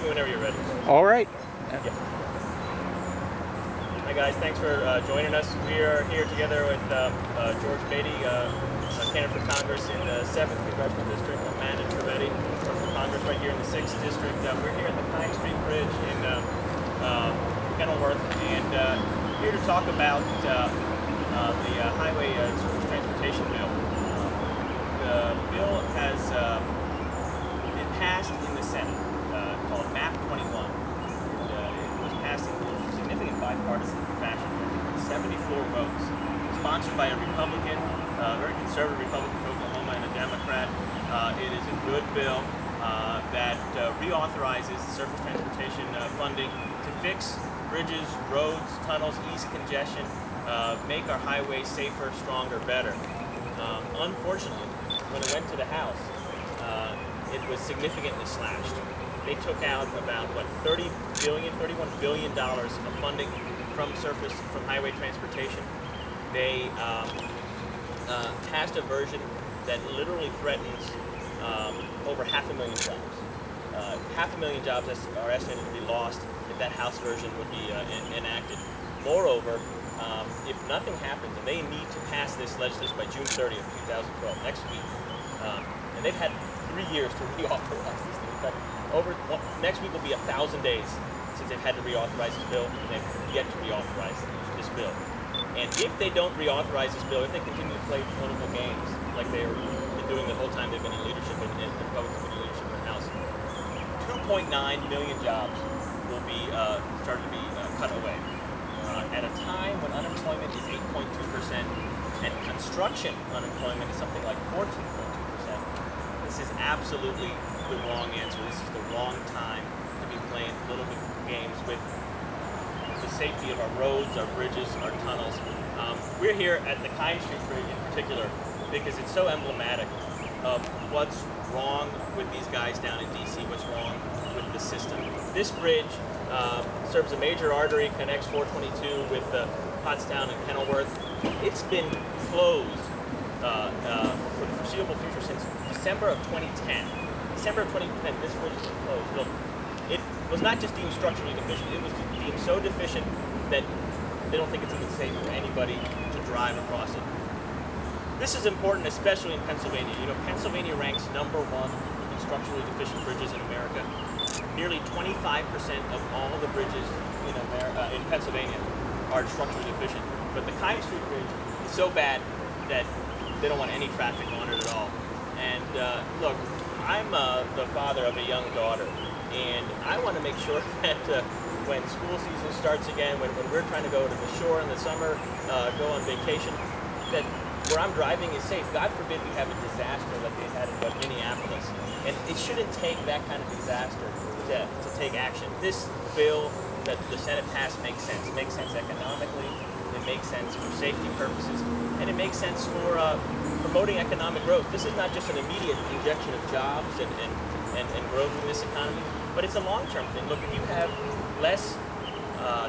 me whenever you're ready. All right. Yeah. Hi guys, thanks for joining us. We are here together with George Badey, candidate for Congress in the 7th Congressional District, Manan and Trivedi, for Congress right here in the 6th District. We're here at the Pine Street Bridge in Kenilworth, and here to talk about the Highway Surface Transportation Bill. The bill has been passed in the Senate, called MAP 21. It was passed in significant bipartisan fashion, 74 votes, sponsored by a Republican, very conservative Republican from Oklahoma, and a Democrat. It is a good bill that reauthorizes surface transportation funding to fix bridges, roads, tunnels, ease congestion, make our highways safer, stronger, better. Unfortunately, when it went to the House, it was significantly slashed. They took out about, what, $31 billion of funding from highway transportation. They passed a version that literally threatens over 500,000 jobs. 500,000 jobs are estimated to be lost if that House version would be enacted. Moreover, if nothing happens, and they need to pass this legislation by June 30th, 2012, next week, and they've had 3 years to reauthorize this thing. In fact, next week will be 1,000 days since they've had to reauthorize this bill, and they've yet to reauthorize this bill. And if they don't reauthorize this bill, if they continue to play political games like they've been doing the whole time they've been in leadership and Republicans have been in leadership in the House, 2.9 million jobs will be started to be cut away. At a time when unemployment is 8.2% and construction unemployment is something like 14.2%, this is absolutely the wrong answer. This is the wrong time to be playing political games with the safety of our roads, our bridges, our tunnels. We're here at the Pine Street Bridge in particular because it's so emblematic of what's wrong with these guys down in D.C., what's wrong with the system. This bridge serves a major artery, connects 422 with Pottstown and Kenilworth. It's been closed for the foreseeable future since December of 2010. December of 2010, this bridge has been closed. Look, it was not just deemed structurally deficient, it was deemed so deficient that they don't think it's even safe for anybody to drive across it. This is important, especially in Pennsylvania. You know, Pennsylvania ranks #1 in structurally deficient bridges in America. Nearly 25% of all the bridges in Pennsylvania are structurally deficient. But the Pine Street Bridge is so bad that they don't want any traffic on it at all. And look, I'm the father of a young daughter, and I want to make sure that when school season starts again, when we're trying to go to the shore in the summer, go on vacation, that where I'm driving is safe. God forbid we have a disaster like they had in Minneapolis. And it shouldn't take that kind of disaster to take action. This bill that the Senate passed makes sense. It makes sense economically, it makes sense for safety purposes, and it makes sense for promoting economic growth. This is not just an immediate injection of jobs and growth in this economy, but it's a long-term thing. Look, if you have less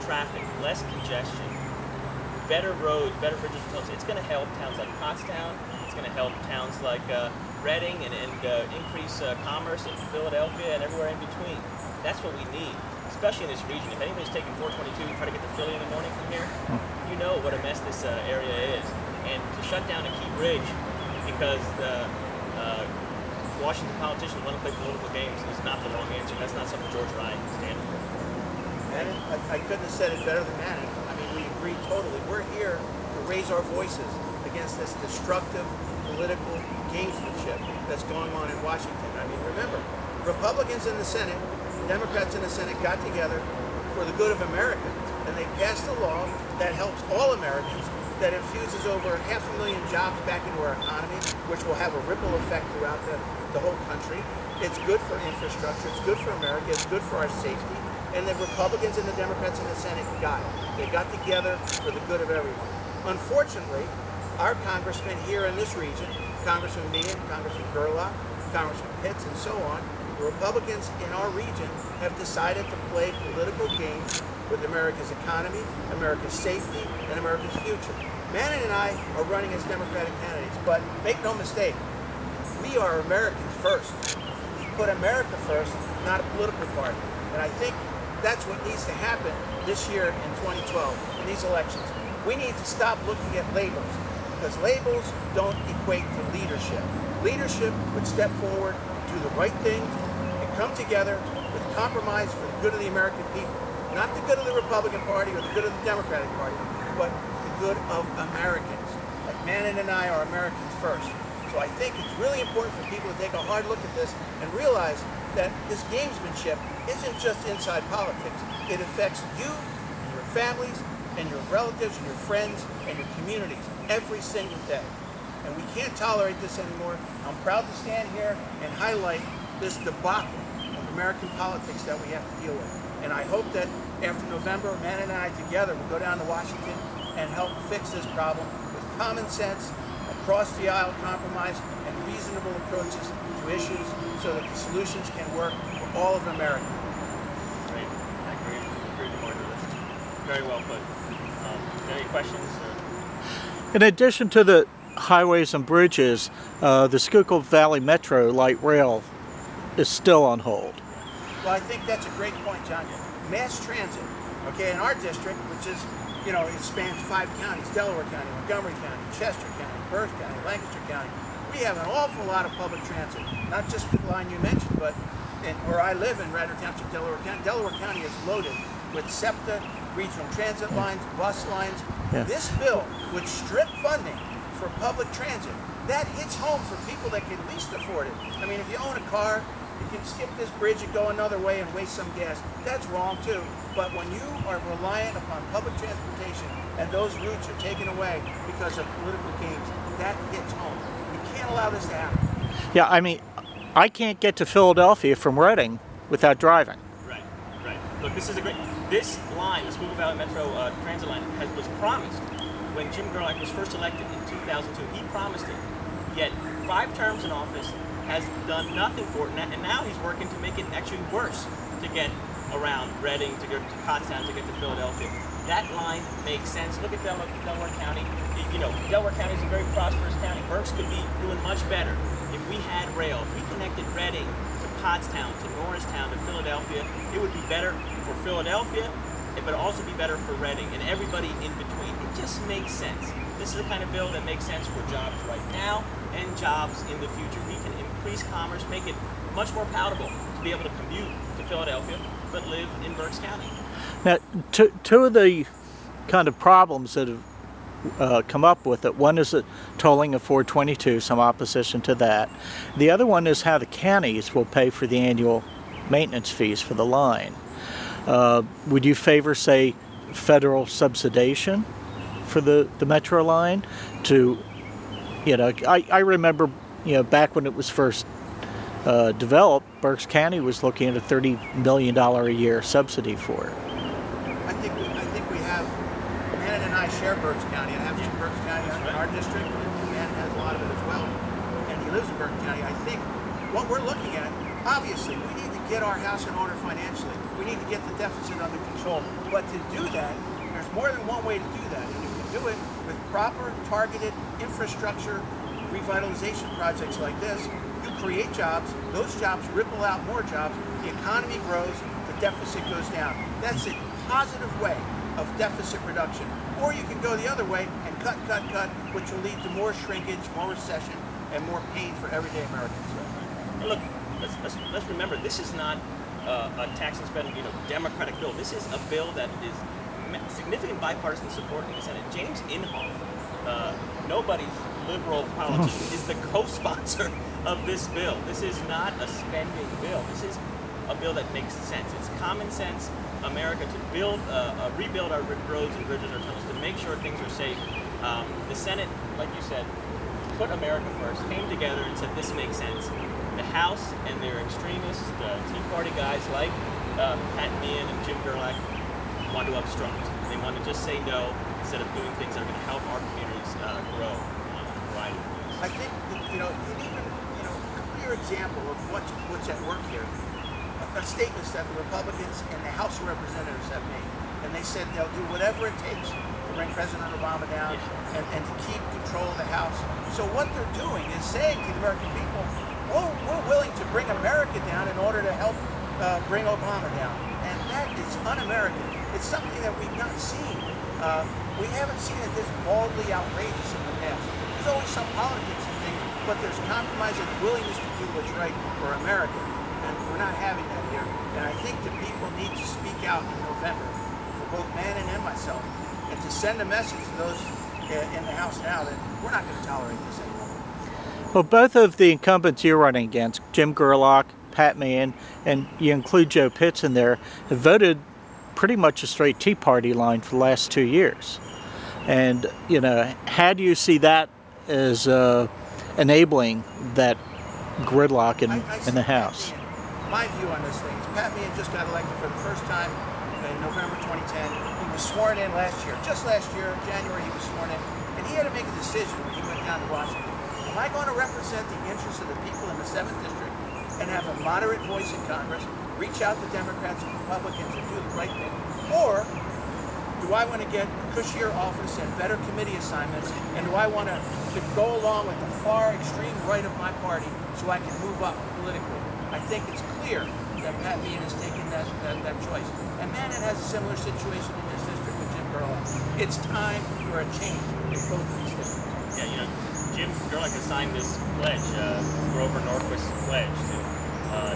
traffic, less congestion, better roads, better bridges, it's going to help towns like Pottstown, it's going to help towns like Reading, and increase commerce in Philadelphia and everywhere in between. That's what we need, especially in this region. If anybody's taking 422 and try to get to Philly in the morning from here, you know what a mess this area is. And to shut down a key bridge because Washington politicians want to play political games is not the wrong answer. That's not something George and I stand for. Manan, I couldn't have said it better than Manan. I mean, we agree totally. We're here to raise our voices against this destructive political gamesmanship that's going on in Washington. I mean, remember, Republicans in the Senate, Democrats in the Senate got together for the good of America, and they passed a law that helps all Americans, that infuses over 500,000 jobs back into our economy, which will have a ripple effect throughout the whole country. It's good for infrastructure, it's good for America, it's good for our safety, and the Republicans and the Democrats in the Senate got it. They got together for the good of everyone. Unfortunately, our congressmen here in this region, Congressman Meehan, Congressman Gerlach, Congressman Pitts, and so on, the Republicans in our region have decided to play political games with America's economy, America's safety, and America's future. Manan and I are running as Democratic candidates, but make no mistake, we are Americans first. We put America first, not a political party. And I think that's what needs to happen this year in 2012, in these elections. We need to stop looking at labels, because labels don't equate to leadership. Leadership would step forward, do the right thing, and come together with compromise for the good of the American people. Not the good of the Republican Party or the good of the Democratic Party, but the good of Americans. Like Manan and I are Americans first. So I think it's really important for people to take a hard look at this and realize that this gamesmanship isn't just inside politics. It affects you and your families and your relatives and your friends and your communities every single day. And we can't tolerate this anymore. I'm proud to stand here and highlight this debacle of American politics that we have to deal with. And I hope that after November, Manan and I together will go down to Washington and help fix this problem with common sense, across the aisle compromise, and reasonable approaches to issues so that the solutions can work for all of America. Great. I agree more to this. Very well put. Any questions? In addition to the highways and bridges, the Schuylkill Valley Metro Light Rail is still on hold. Well, I think that's a great point, John. Mass transit, okay, in our district, which is, you know, it spans 5 counties, Delaware County, Montgomery County, Chester County, Berks County, Lancaster County. We have an awful lot of public transit, not just the line you mentioned, but where I live in Radnor Township, Delaware County. Delaware County is loaded with SEPTA, regional transit lines, bus lines. Yeah. This bill would strip funding for public transit. That hits home for people that can least afford it. I mean, if you own a car, you can skip this bridge and go another way and waste some gas. That's wrong too. But when you are reliant upon public transportation and those routes are taken away because of political games, that hits home. We can't allow this to happen. Yeah, I mean, I can't get to Philadelphia from Reading without driving. Right, right. Look, this is a great, this line, the Schuylkill Valley Metro Transit line, was promised when Jim Gerlach was first elected in 2002. He promised it. Yet 5 terms in office, has done nothing for it, and now he's working to make it actually worse to get around Reading, to go to Pottstown, to get to Philadelphia. That line makes sense. Look at Delaware County. You know, Delaware County is a very prosperous county. Berks could be doing much better if we had rail. If we connected Reading to Pottstown, to Norristown, to Philadelphia, it would be better for Philadelphia, but also be better for Reading and everybody in between. It just makes sense. This is the kind of bill that makes sense for jobs right now and jobs in the future. We can increase commerce, make it much more palatable to be able to commute to Philadelphia, but live in Berks County. Now, two of the kind of problems that have come up with it, one is the tolling of 422, some opposition to that. The other one is how the counties will pay for the annual maintenance fees for the line. Would you favor, say, federal subsidization for the Metro line? To, you know, I remember, you know, back when it was first developed, Berks County was looking at a $30 million a year subsidy for it. I think we have, Manan and I share Berks County. I have some Berks County in our district, and Manan has a lot of it as well. And he lives in Berks County. I think what we're looking at, obviously, we need to get our house in order financially. We need to get the deficit under control. But to do that, there's more than one way to do that. And if you do it with proper, targeted infrastructure revitalization projects like this, you create jobs, those jobs ripple out more jobs, the economy grows, the deficit goes down. That's a positive way of deficit reduction. Or you can go the other way and cut, which will lead to more shrinkage, more recession, and more pain for everyday Americans. And look, let's remember, this is not a tax and spending, you know, Democratic bill. This is a bill that is significant bipartisan support in the Senate. James Inhofe, nobody's liberal politician, is the co-sponsor of this bill. This is not a spending bill. This is a bill that makes sense. It's common sense America to build, rebuild our roads and bridges, our tunnels, to make sure things are safe. The Senate, like you said, put America first, came together and said this makes sense. The House and their extremist Tea Party guys like Pat Meehan and Jim Gerlach want to obstruct. They want to just say no instead of doing things that are going to help our communities grow on a variety of ways. I think that, you know, a clear example of what's at work here are statements that the Republicans and the House of Representatives have made. And they said they'll do whatever it takes to bring President Obama down and to keep control of the House. So what they're doing is saying to the American people, we're willing to bring America down in order to help bring Obama down. And that is un-American. It's something that we've not seen. We haven't seen it this baldly outrageous in the past. There's always some politics and things, but there's compromise and willingness to do what's right for America. And we're not having that here. And I think the people need to speak out in November for both Manan and myself, and to send a message to those in the House now that we're not going to tolerate this anymore. Well, both of the incumbents you're running against, Jim Gerlach, Pat Manan, and you include Joe Pitts in there, have voted pretty much a straight Tea Party line for the last 2 years. And, you know, how do you see that as enabling that gridlock in the House? My view on this thing is Pat Manan just got elected for the first time in November 2010. He was sworn in last year. Just last year, January, he was sworn in. And he had to make a decision when he went down to Washington. Am I going to represent the interests of the people in the 7th District and have a moderate voice in Congress, reach out to Democrats and Republicans and do the right thing? Or do I want to get cushier office and better committee assignments? And do I want to go along with the far extreme right of my party so I can move up politically? I think it's clear that Pat Manan has taken that choice. And Manan has a similar situation in his district with Jim Gerlach. It's time for a change in both of these districts. Yeah, you know, Jim Gerlach has signed this pledge, Grover Norquist's pledge to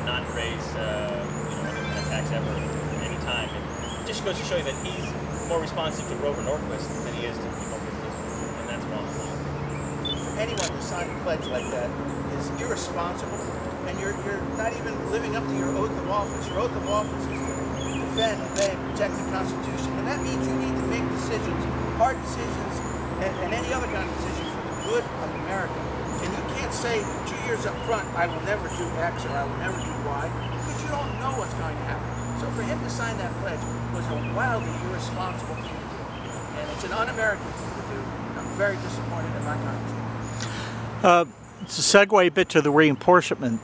not raise any kind of tax ever at any time. And it just goes to show you that he's more responsive to Grover Norquist than he is to people in his district, and that's wrong. For anyone to sign a pledge like that is irresponsible, and you're not even living up to your oath of office. Your oath of office is to defend, obey, and protect the Constitution, and that means you need to make decisions, hard decisions, and any other kind of decision for the good of America. And you can't say 2 years up front, I will never do X or I will never do Y, because you don't know what's going to happen. So for him to sign that pledge was a wildly irresponsible thing to do. And it's an un-American thing to do. I'm very disappointed in my congressman. To segue a bit to the reapportionment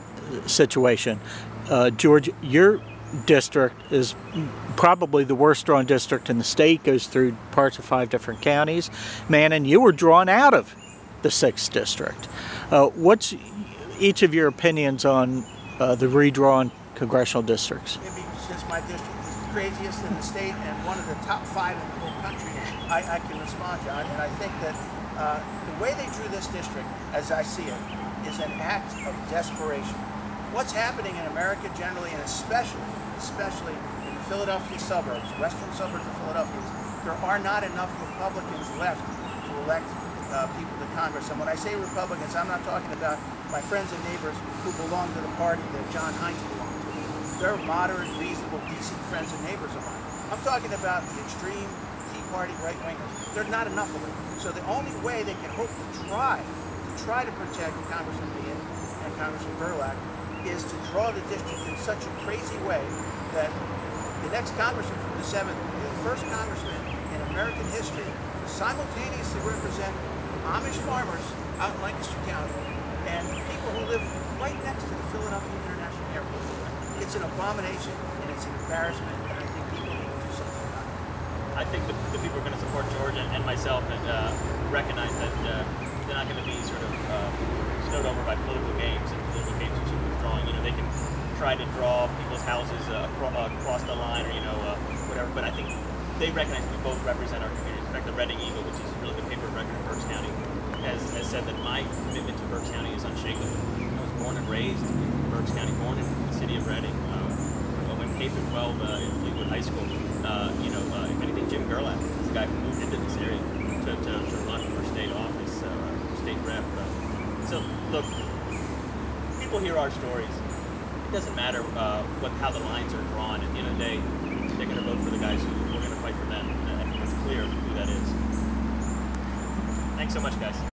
situation, George, your district is probably the worst drawn district in the state, goes through parts of 5 different counties. Manan, you were drawn out of the 6th district. What's each of your opinions on the redrawn congressional districts? Maybe since my district is the craziest in the state and one of the top 5 in the whole country, I can respond to it. And I think that the way they drew this district, as I see it, is an act of desperation. What's happening in America generally, and especially in the Philadelphia suburbs, western suburbs of Philadelphia, there are not enough Republicans left to elect people to Congress. And when I say Republicans, I'm not talking about my friends and neighbors who belong to the party that John Heinz belonged to. They're moderate, reasonable, decent friends and neighbors of mine. I'm talking about the extreme Tea Party right-wingers. There's not enough of them. So the only way they can hope to try to protect Congressman Manan and Congressman Gerlach is to draw the district in such a crazy way that the next congressman from the 7th will be the first congressman in American history to simultaneously represent Amish farmers out in Lancaster County and people who live right next to the Philadelphia International Airport. It's an abomination and it's an embarrassment, and I think people need to do something about it. I think the people who are going to support George and myself and recognize that they're not going to be sort of snowed over by political games and political games which are withdrawing. You know, they can try to draw people's houses across the line or, whatever, but I think they recognize we both represent our communities. In fact, the Reading Eagle, which is really the paper of record in Berks County, has said that my commitment to Berks County is unshakable. I was born and raised in Berks County, born in the city of Reading. When K-12 in Fleetwood High School, if anything, Jim Gerlach is the guy who moved into this area to run for state office, state rep. So look, people hear our stories. It doesn't matter how the lines are drawn. At the end of the day, they're going to vote for the guys who are going to fight for them. And I think it's clear who that is. Thanks so much, guys.